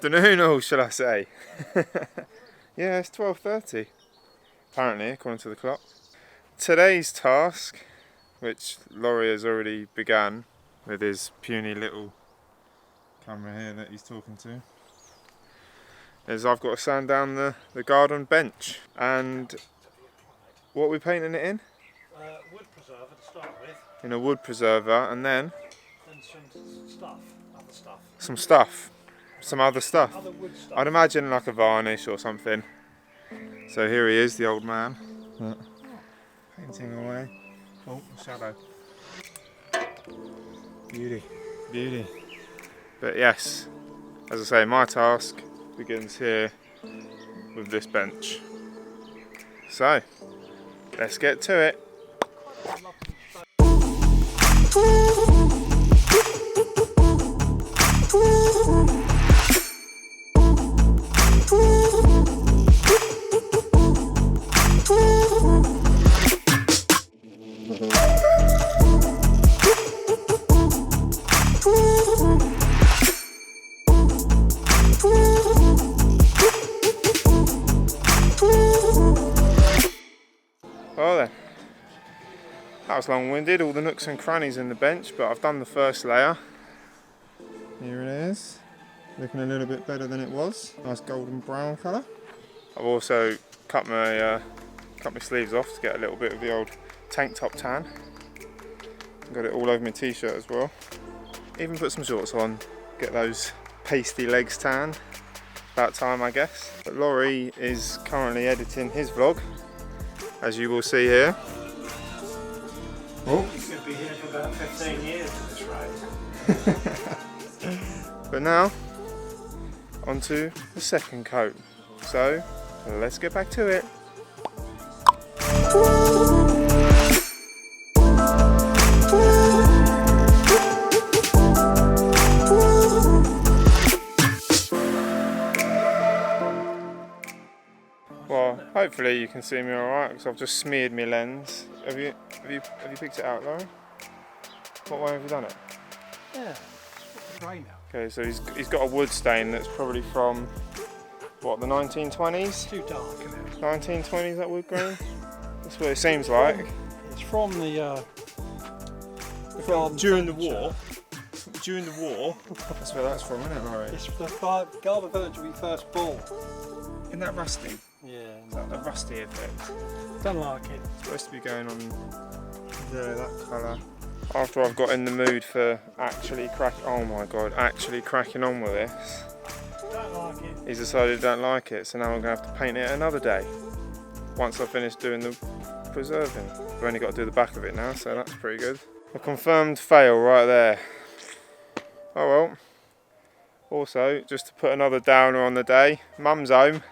afternoon, or shall I say. Yeah, it's 12:30, apparently, according to the clock. Today's task, which Laurie has already begun with his puny little camera here that he's talking to, is I've got to sand down the garden bench. And what are we painting it in? Wood preserver to start with. In a wood preserver, and then Some stuff, other stuff. some stuff. Some other stuff. Other wood stuff. I'd imagine like a varnish or something. So here he is, the old man. Painting away. Oh, shadow. Beauty. Beauty. But yes, as I say, my task begins here with this bench. So, let's get to it. Well then, that was long-winded, all the nooks and crannies in the bench, but I've done the first layer. Here it is, looking a little bit better than it was. Nice golden brown colour. I've also cut my sleeves off to get a little bit of the old tank top tan. Got it all over my t-shirt as well. Even put some shorts on, get those pasty legs tanned. About time, I guess. But Laurie is currently editing his vlog, as you will see here. Oh. You could be here for about 15 years at this rate. But now, onto the second coat. So, let's get back to it. Well, hopefully you can see me alright, because I've just smeared my lens. Have you picked it out, Laurie? What way have you done it? Yeah, it's grey now. Okay, so he's got a wood stain that's probably from, what, the 1920s? Too dark, isn't it? 1920s, that wood grain? That's what it seems like. It's from the During the war. During the war. That's where that's from, isn't it, Laurie? It's the Garden village we first bought. Isn't that rusty? Yeah. Is that the rusty effect? Don't like it. It's supposed to be going on there, that colour. After I've got in the mood for actually cracking on with this, Don't like it. he's decided he don't like it, so now I'm going to have to paint it another day. Once I finish doing the preserving. I've only got to do the back of it now, so that's pretty good. A confirmed fail right there. Oh well. Also, just to put another downer on the day, Mum's home.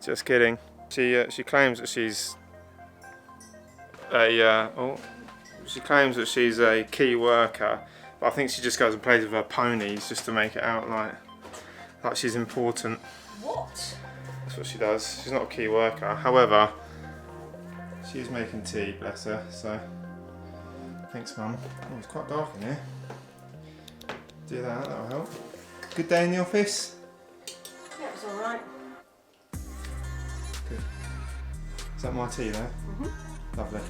Just kidding. She claims that she's a key worker, but I think she just goes and plays with her ponies just to make it out like she's important. What? That's what she does. She's not a key worker. However, she is making tea, bless her. So, thanks, Mum. Oh, it's quite dark in here. Do that'll help. Good day in the office? Yeah, it's alright. Good. Is that my tea there? Mm-hmm. Lovely.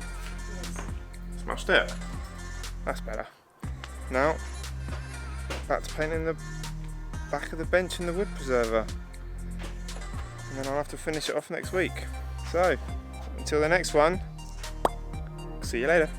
Yes. Smashed it. That's better. Now, back to painting the back of the bench in the wood preserver. And then I'll have to finish it off next week. So, until the next one, see you later.